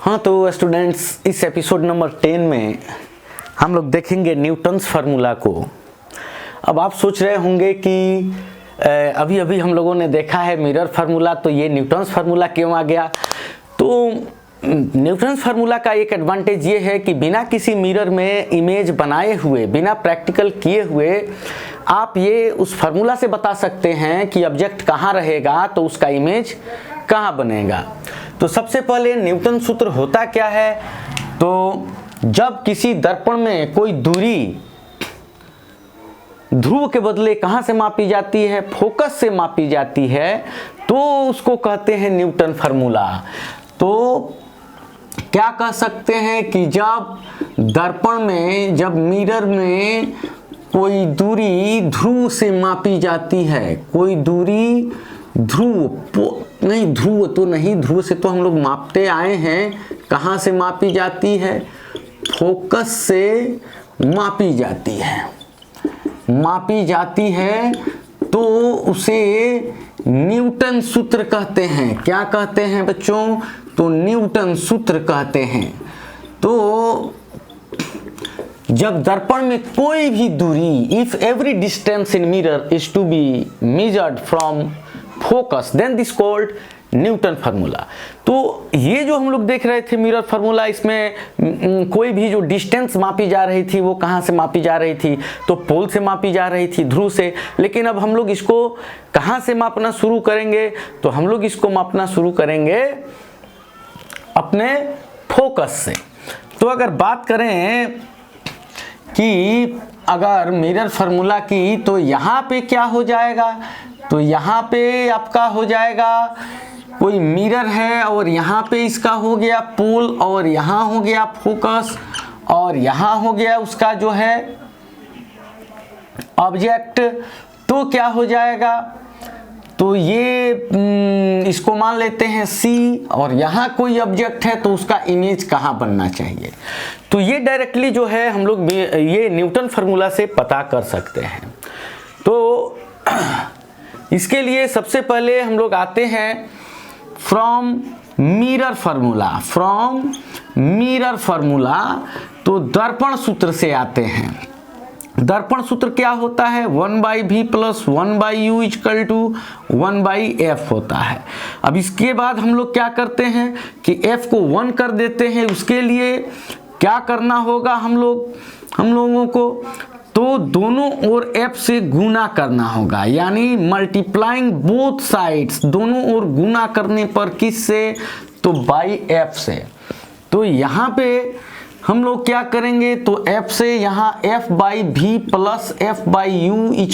हाँ तो स्टूडेंट्स, इस एपिसोड नंबर 10 में हम लोग देखेंगे न्यूटन्स फार्मूला को। अब आप सोच रहे होंगे कि अभी अभी हम लोगों ने देखा है मिरर फार्मूला, तो ये न्यूटन्स फार्मूला क्यों आ गया। तो न्यूटन्स फार्मूला का एक एडवांटेज ये है कि बिना किसी मिरर में इमेज बनाए हुए, बिना प्रैक्टिकल किए हुए आप ये उस फार्मूला से बता सकते हैं कि ऑब्जेक्ट कहाँ रहेगा तो उसका इमेज कहाँ बनेगा। तो सबसे पहले न्यूटन सूत्र होता क्या है, तो जब किसी दर्पण में कोई दूरी ध्रुव के बदले कहाँ से मापी जाती है, फोकस से मापी जाती है, तो उसको कहते हैं न्यूटन फार्मूला। तो क्या कह सकते हैं कि जब दर्पण में, जब मिरर में कोई दूरी ध्रुव से मापी जाती है, कोई दूरी ध्रुव तो नहीं, ध्रुव से तो हम लोग मापते आए हैं, कहाँ से मापी जाती है, फोकस से मापी जाती है, तो उसे न्यूटन सूत्र कहते हैं। क्या कहते हैं बच्चों? तो न्यूटन सूत्र कहते हैं। तो जब दर्पण में कोई भी दूरी, if every distance in mirror is to be measured from focus, then this called Newton formula. तो ये जो हम लोग देख रहे थे मिरर फार्मूला, इसमें कोई भी जो डिस्टेंस मापी जा रही थी वो कहाँ से मापी जा रही थी, तो पोल से मापी जा रही थी, ध्रुव से। लेकिन अब हम लोग इसको कहाँ से मापना शुरू करेंगे, तो हम लोग इसको मापना शुरू करेंगे अपने फोकस से। तो अगर बात करें कि अगर मिरर फार्मूला की, तो यहाँ पे क्या हो जाएगा, तो यहाँ पे आपका हो जाएगा, कोई मिरर है और यहाँ पे इसका हो गया पोल, और यहाँ हो गया फोकस, और यहाँ हो गया उसका जो है ऑब्जेक्ट। तो क्या हो जाएगा, तो ये इसको मान लेते हैं C, और यहाँ कोई ऑब्जेक्ट है तो उसका इमेज कहाँ बनना चाहिए। तो ये डायरेक्टली जो है हम लोग ये न्यूटन फार्मूला से पता कर सकते हैं। तो इसके लिए सबसे पहले हम लोग आते हैं फ्रॉम मिरर फार्मूला, तो दर्पण सूत्र से आते हैं। दर्पण सूत्र क्या होता है, 1/v + 1/u = 1/f होता है। अब इसके बाद हम लोग क्या करते हैं कि f को 1 कर देते हैं। उसके लिए क्या करना होगा हम लोगों को, तो दोनों ओर f से गुना करना होगा, यानी मल्टीप्लाइंग बोथ साइड्स, दोनों ओर गुना करने पर किससे, तो बाई f से। तो यहाँ पे हम लोग क्या करेंगे, तो f से यहाँ f/v + f/u =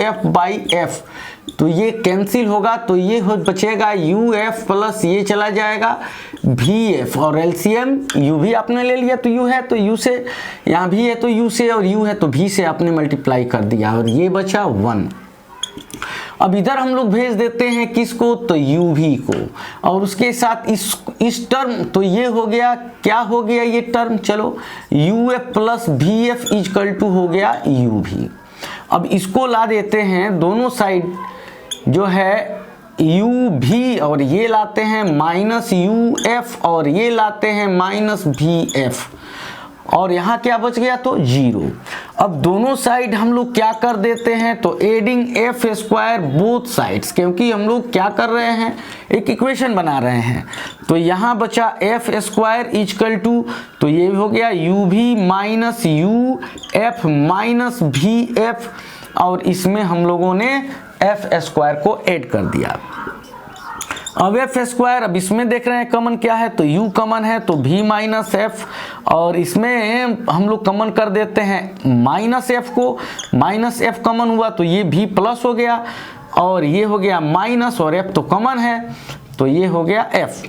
f/f, तो ये कैंसिल होगा, तो ये बचेगा uf प्लस ये चला जाएगा vf, और एलसीएम u भी आपने ले लिया तो u है तो u से, यहाँ भी है तो u से, और u है तो v से आपने मल्टीप्लाई कर दिया, और ये बचा 1। अब इधर हम लोग भेज देते हैं किसको, तो uv को, और उसके साथ इस टर्म, तो ये हो गया, क्या हो गया ये टर्म, चलो uf + vf = हो गया uv। अब इसको ला देते हैं दोनों साइड जो है uv, और ये लाते हैं -uf, और ये लाते हैं -vf, और यहाँ क्या बच गया, तो 0। अब दोनों साइड हम लोग क्या कर देते हैं, तो एडिंग f² बोथ साइड्स, क्योंकि हम लोग क्या कर रहे हैं, एक इक्वेशन बना रहे हैं। तो यहाँ बचा f² = तो ये हो गया uv - uf - vf, और इसमें हम लोगों ने f² को ऐड कर दिया। अब f², अब इसमें देख रहे हैं कॉमन क्या है, तो u कॉमन है, तो v - f, और इसमें हम लोग कॉमन कर देते हैं -f को, -f कॉमन हुआ तो ये v प्लस हो गया, और ये हो गया माइनस, और f तो कॉमन है तो ये हो गया f।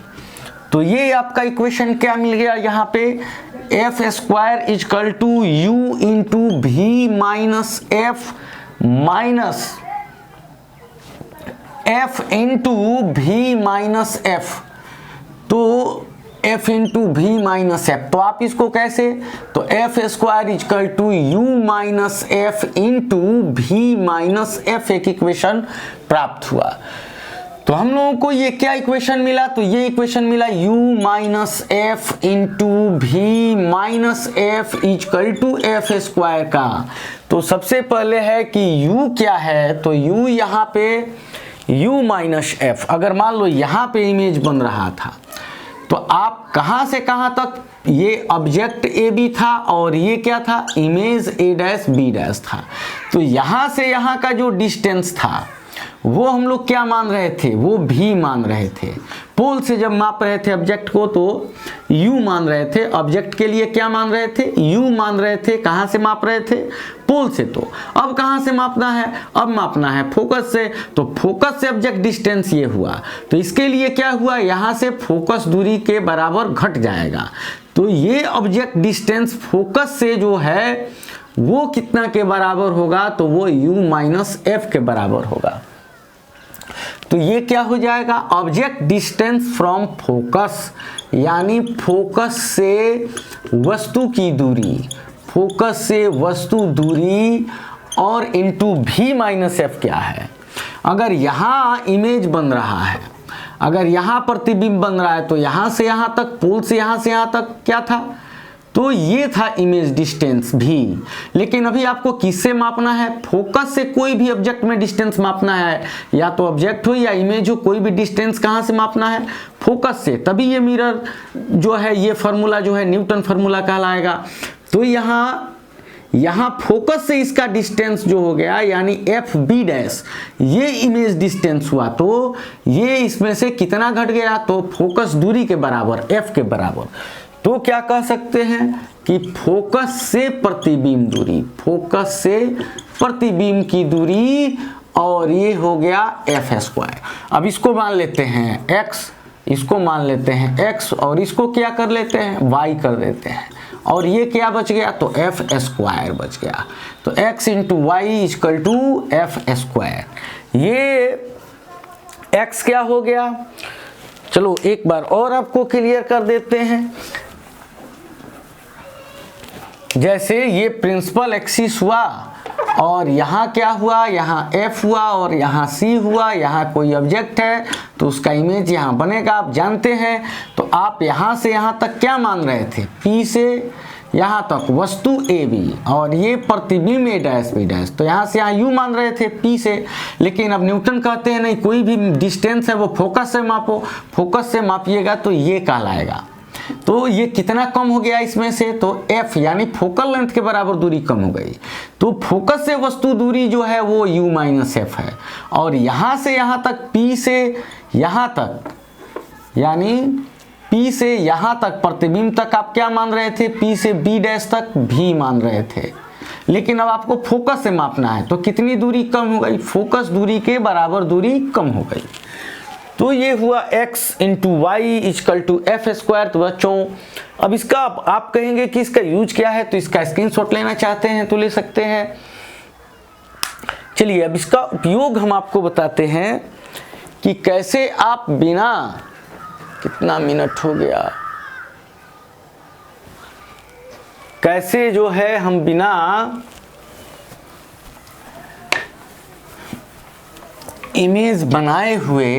तो ये आपका इक्वेशन क्या मिल गया यहाँ पे, f² = u × v - f minus f × v - f, तो f × v - f, तो आप इसको कैसे, तो f² = u - f × v - f, एक इक्वेशन प्राप्त हुआ। तो हम लोगों को ये क्या इक्वेशन मिला, तो ये इक्वेशन मिला u minus f into v minus f equal to f square का। तो सबसे पहले है कि u क्या है, तो u यहाँ पे u माइनस एफ, अगर मान लो यहाँ पे इमेज बन रहा था तो आप कहाँ से कहाँ तक, ये ऑब्जेक्ट ए बी था और ये क्या था, image A dash B dash था। तो यहाँ से यहाँ का जो डिस्टेंस था वो हम लोग क्या मान रहे थे, वो भी मान रहे थे। पोल से जब माप रहे थे ऑब्जेक्ट को तो u मान रहे थे, ऑब्जेक्ट के लिए क्या मान रहे थे, u मान रहे थे। कहाँ से माप रहे थे, पोल से। तो अब कहाँ से मापना है, अब मापना है फोकस से। तो फोकस से ऑब्जेक्ट डिस्टेंस ये हुआ, तो इसके लिए क्या हुआ, यहाँ से फोकस दूरी के बराबर घट जाएगा। तो ये ऑब्जेक्ट डिस्टेंस फोकस से जो है वो कितना के बराबर होगा, तो वो u माइनस एफ के बराबर होगा। तो ये क्या हो जाएगा, ऑब्जेक्ट डिस्टेंस फ्रॉम फोकस, यानी फोकस से वस्तु की दूरी, फोकस से वस्तु दूरी और इनटू भी माइनस एफ क्या है। अगर यहाँ इमेज बन रहा है, अगर यहाँ प्रतिबिंब बन रहा है, तो यहाँ से यहाँ तक, पोल से यहाँ तक क्या था, तो ये था इमेज डिस्टेंस भी। लेकिन अभी आपको किससे मापना है, फोकस से कोई भी ऑब्जेक्ट में डिस्टेंस मापना है, या तो ऑब्जेक्ट हो या इमेज हो, कोई भी डिस्टेंस कहाँ से मापना है, फोकस से। तभी ये मिरर जो है, ये फार्मूला जो है न्यूटन फार्मूला कहलाएगा। तो यहाँ फोकस से इसका डिस्टेंस जो हो गया, यानी एफ बी डैश, ये इमेज डिस्टेंस हुआ, तो ये इसमें से कितना घट गया, तो फोकस दूरी के बराबर, एफ के बराबर। तो क्या कह सकते हैं कि फोकस से प्रतिबिंब दूरी, फोकस से प्रतिबिंब की दूरी, और ये हो गया एफ स्क्वायर। अब इसको मान लेते हैं x, इसको मान लेते हैं x, और इसको क्या कर लेते हैं, y कर देते हैं, और ये क्या बच गया, तो एफ स्क्वायर बच गया। तो x into y equal to f square. ये x क्या हो गया, चलो एक बार और आपको क्लियर कर देते हैं। जैसे ये प्रिंसिपल एक्सिस हुआ, और यहाँ क्या हुआ, यहाँ f हुआ और यहाँ c हुआ, यहाँ कोई ऑब्जेक्ट है तो उसका इमेज यहाँ बनेगा, आप जानते हैं। तो आप यहाँ से यहाँ तक क्या मान रहे थे, P से यहाँ तक वस्तु ए बी, और ये प्रतिबिंब ए डैश बी डैश, तो यहाँ से यहाँ u मान रहे थे P से। लेकिन अब न्यूटन कहते हैं नहीं, कोई भी डिस्टेंस है वो फोकस से मापो, फोकस से मापिएगा तो ये कहलाएगा। तो ये कितना कम हो गया इसमें से, तो f यानी फोकल लेंथ के बराबर दूरी कम हो गई। तो फोकस से वस्तु दूरी जो है वो u माइनस एफ है, और यहाँ से यहाँ तक, P से यहाँ तक, यानी P से यहाँ तक प्रतिबिंब तक आप क्या मान रहे थे, P से B डैश तक भी मान रहे थे। लेकिन अब आपको फोकस से मापना है, तो कितनी दूरी कम हो गई, फोकस दूरी के बराबर दूरी कम हो गई। तो ये हुआ x into y equal to f square. तो बच्चों अब इसका आप कहेंगे कि इसका यूज क्या है, तो इसका स्क्रीनशॉट लेना चाहते हैं तो ले सकते हैं। चलिए अब इसका उपयोग हम आपको बताते हैं कि कैसे आप बिना, कितना मिनट हो गया, कैसे जो है हम बिना इमेज बनाए हुए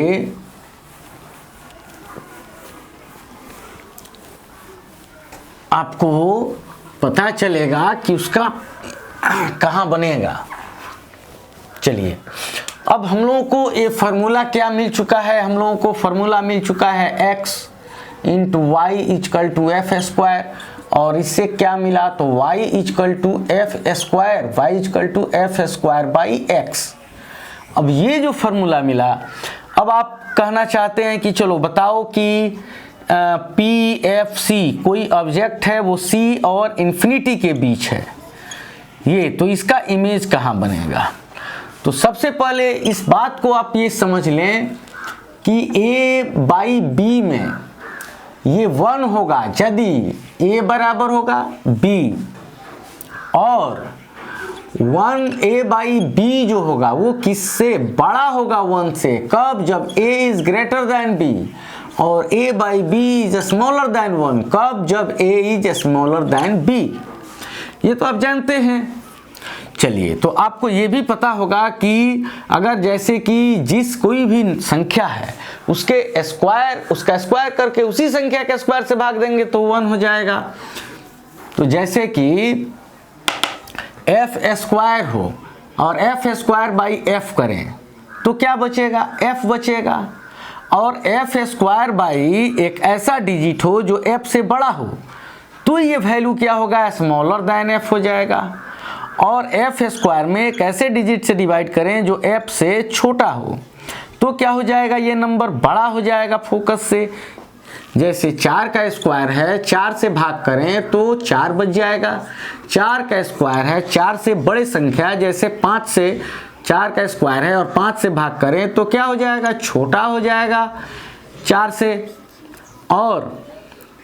आपको पता चलेगा कि उसका कहाँ बनेगा। चलिए अब हम लोगों को ये फार्मूला क्या मिल चुका है, हम लोगों को फार्मूला मिल चुका है x into y equal to f square, और इससे क्या मिला, तो y equal to f square, y equal to f square by x. अब ये जो फार्मूला मिला, अब आप कहना चाहते हैं कि चलो बताओ कि PFC कोई ऑब्जेक्ट है, वो C और इन्फिनिटी के बीच है ये, तो इसका इमेज कहाँ बनेगा। तो सबसे पहले इस बात को आप ये समझ लें कि A बाई B में ये 1 होगा यदि A बराबर होगा B, और 1A बाई B जो होगा वो किससे बड़ा होगा 1 से, कब, जब A is greater than B, और A by B is smaller than 1, कब, जब A is smaller than B। ये तो आप जानते हैं। चलिए, तो आपको ये भी पता होगा कि अगर जैसे कि जिस कोई भी संख्या है उसके स्क्वायर, उसका स्क्वायर करके उसी संख्या के स्क्वायर से भाग देंगे तो 1 हो जाएगा। तो जैसे कि एफ स्क्वायर हो और एफ स्क्वायर बाई एफ करें तो क्या बचेगा, एफ बचेगा। और एफ स्क्वायर बाई एक ऐसा डिजिट हो जो एफ से बड़ा हो तो ये वैल्यू क्या होगा, स्मॉलर देन एफ हो जाएगा। और एफ स्क्वायर में एक ऐसे डिजिट से डिवाइड करें जो एफ से छोटा हो तो क्या हो जाएगा, ये नंबर बड़ा हो जाएगा फोकस से। जैसे 4 का स्क्वायर है, 4 से भाग करें तो 4 बच जाएगा। 4 का स्क्वायर है, 4 से बड़े संख्या जैसे 5 से 4 का स्क्वायर है और 5 से भाग करें तो क्या हो जाएगा, छोटा हो जाएगा 4 से। और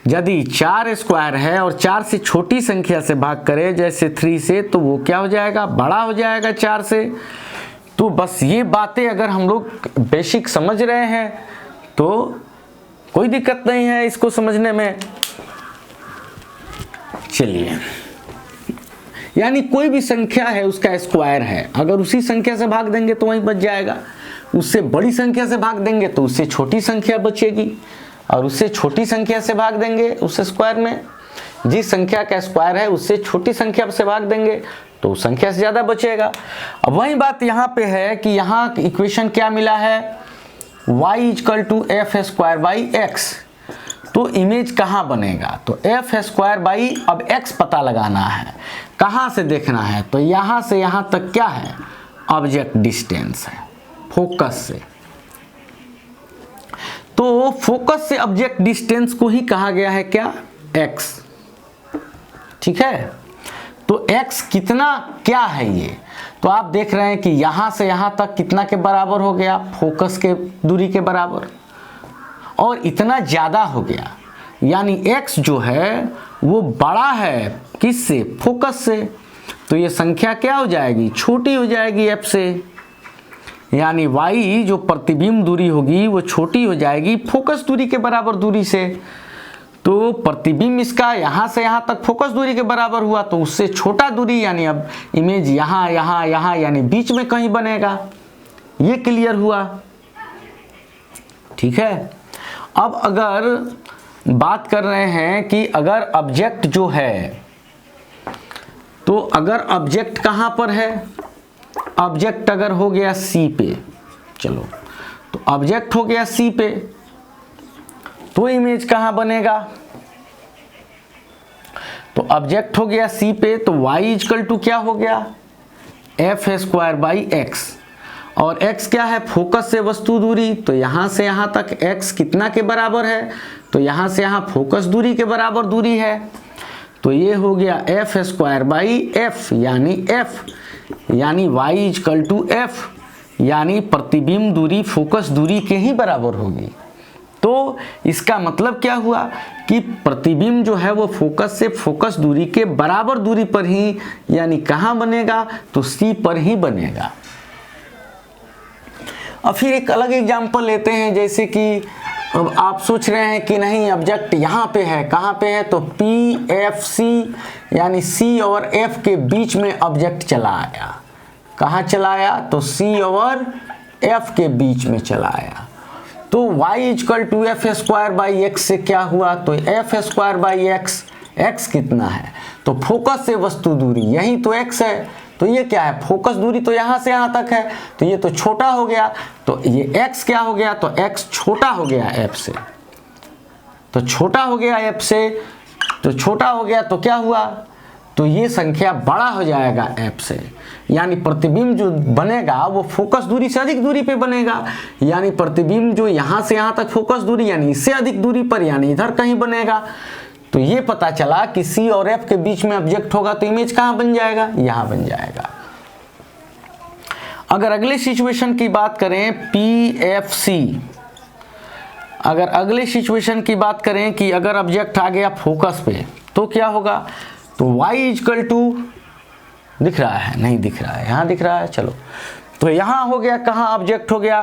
यदि 4 स्क्वायर है और 4 से छोटी संख्या से भाग करें जैसे 3 से तो वो क्या हो जाएगा, बड़ा हो जाएगा 4 से। तो बस ये बातें अगर हम लोग बेसिक समझ रहे हैं तो कोई दिक्कत नहीं है इसको समझने में। चलिए, यानी कोई भी संख्या है उसका स्क्वायर है, अगर उसी संख्या से भाग देंगे तो वहीं बच जाएगा, उससे बड़ी संख्या से भाग देंगे तो उससे छोटी संख्या बचेगी, और उससे छोटी संख्या से भाग देंगे उस स्क्वायर में, जिस संख्या का स्क्वायर है उससे छोटी संख्या से भाग देंगे तो उस संख्या से ज़्यादा बचेगा। अब वही बात यहाँ पे है कि यहाँ इक्वेशन क्या मिला है, y equal to f square by x. तो इमेज कहाँ बनेगा, तो एफ स्क्वायर बाई, अब x पता लगाना है, कहाँ से देखना है, तो यहाँ से यहाँ तक क्या है, ऑब्जेक्ट डिस्टेंस है फोकस से। तो फोकस से ऑब्जेक्ट डिस्टेंस को ही कहा गया है क्या, x। ठीक है, तो x कितना क्या है ये, तो आप देख रहे हैं कि यहाँ से यहाँ तक कितना के बराबर हो गया, फोकस के दूरी के बराबर, और इतना ज़्यादा हो गया, यानी x जो है वो बड़ा है किससे, फोकस से। तो ये संख्या क्या हो जाएगी, छोटी हो जाएगी f से, यानी y जो प्रतिबिंब दूरी होगी वो छोटी हो जाएगी फोकस दूरी के बराबर दूरी से। तो प्रतिबिंब इसका यहाँ से यहाँ तक फोकस दूरी के बराबर हुआ तो उससे छोटा दूरी, यानी अब इमेज यहाँ यहाँ यहाँ यानी बीच में कहीं बनेगा। ये क्लियर हुआ, ठीक है। अब अगर बात कर रहे हैं कि अगर ऑब्जेक्ट जो है, तो अगर ऑब्जेक्ट कहाँ पर है, ऑब्जेक्ट अगर हो गया C पे, चलो तो ऑब्जेक्ट हो गया C पे, तो इमेज कहाँ बनेगा, तो ऑब्जेक्ट हो गया C पे, तो y इक्वल टू क्या हो गया, एफ स्क्वायर बाई एक्स। और x क्या है, फोकस से वस्तु दूरी, तो यहाँ से यहाँ तक x कितना के बराबर है, तो यहाँ से यहाँ फोकस दूरी के बराबर दूरी है, तो ये हो गया एफ स्क्वायर बाई एफ, यानी y इक्वल टू एफ, यानी प्रतिबिंब दूरी फोकस दूरी के ही बराबर होगी। तो इसका मतलब क्या हुआ कि प्रतिबिंब जो है वो फोकस से फोकस दूरी के बराबर दूरी पर ही, यानी कहाँ बनेगा, तो C पर ही बनेगा। अब फिर एक अलग एग्जांपल लेते हैं, जैसे कि अब आप सोच रहे हैं कि नहीं ऑब्जेक्ट यहाँ पे है, कहाँ पे है, तो PFC यानी C और F के बीच में ऑब्जेक्ट चला आया। कहाँ चला आया, तो C और F के बीच में चला आया। तो y equal to f square by x से क्या हुआ, तो f square by x, x कितना है, तो फोकस से वस्तु दूरी, यही तो x है, तो ये क्या है, फोकस दूरी तो यहाँ से यहाँ तक है, तो ये तो छोटा हो गया, तो ये x क्या हो गया, तो x छोटा हो गया f से, तो छोटा हो गया f से, तो छोटा हो गया तो क्या हुआ, तो ये संख्या बड़ा हो जाएगा f से, यानी प्रतिबिंब जो बनेगा वो फोकस दूरी से अधिक दूरी पे बनेगा, यानी प्रतिबिंब जो यहाँ से यहाँ तक फोकस दूरी यानी इससे अधिक दूरी पर, यानी इधर कहीं बनेगा। तो ये पता चला कि C और F के बीच में ऑब्जेक्ट होगा तो इमेज कहाँ बन जाएगा, यहाँ बन जाएगा। अगर अगले सिचुएशन की बात करें PFC, अगर अगले सिचुएशन की बात करें कि अगर ऑब्जेक्ट आ गया फोकस पे तो क्या होगा, तो y इक्वल टू, दिख रहा है, नहीं दिख रहा है, यहाँ दिख रहा है, चलो तो यहाँ हो गया, कहाँ ऑब्जेक्ट हो गया,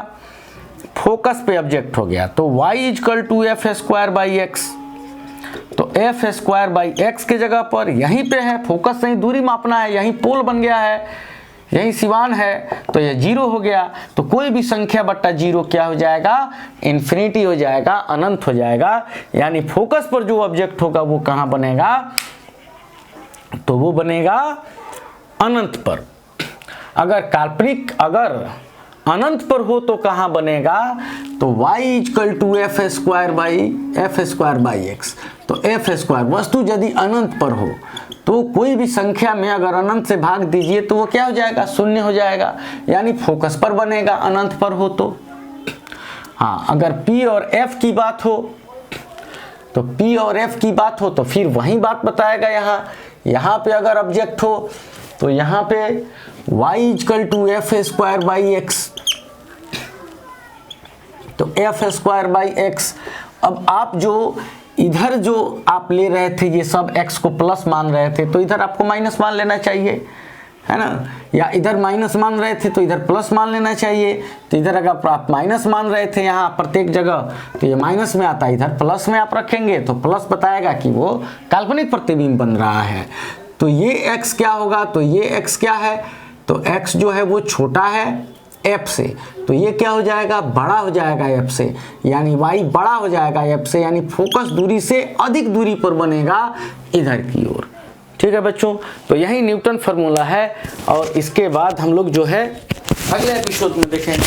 फोकस पे ऑब्जेक्ट हो गया, तो y equal to f square by x. तो एफ स्क्वायर बाई एक्स के जगह पर यहीं पे है, फोकस नहीं दूरी मापना है, यहीं पोल बन गया है, यही सिवान है, तो ये 0 हो गया। तो कोई भी संख्या बट्टा 0 क्या हो जाएगा, इन्फिनिटी हो जाएगा, अनंत हो जाएगा। यानी फोकस पर जो ऑब्जेक्ट होगा वो कहाँ बनेगा, तो वो बनेगा अनंत पर। अगर काल्पनिक अगर अनंत पर हो तो कहाँ बनेगा, तो y equal to f square by x. तो एफ स्क्वायर वस्तु यदि अनंत पर हो तो कोई भी संख्या में अगर अनंत से भाग दीजिए तो वो क्या हो जाएगा, शून्य हो जाएगा। यानी फोकस पर बनेगा अनंत पर हो तो। हाँ, अगर p और f की बात हो तो p और f की बात हो तो फिर वही बात बताएगा। यहाँ पे अगर ऑब्जेक्ट हो तो यहाँ पे y equal to f square by x, तो एफ स्क्वायर बाई एक्स। अब आप जो इधर जो आप ले रहे थे ये सब x को प्लस मान रहे थे तो इधर आपको माइनस मान लेना चाहिए, है ना, या इधर माइनस मान रहे थे तो इधर प्लस मान लेना चाहिए। तो इधर अगर आप माइनस मान रहे थे यहाँ प्रत्येक जगह तो ये माइनस में आता है, इधर प्लस में आप रखेंगे तो प्लस बताएगा कि वो काल्पनिक प्रतिबिंब बन रहा है। तो ये x क्या होगा, तो ये x क्या है, तो x जो है वो छोटा है f से, तो ये क्या हो जाएगा, बड़ा हो जाएगा f से, यानी y बड़ा हो जाएगा f से, यानी फोकस दूरी से अधिक दूरी पर बनेगा इधर की ओर। ठीक है बच्चों, तो यही न्यूटन फार्मूला है और इसके बाद हम लोग जो है अगले एपिसोड में देखेंगे।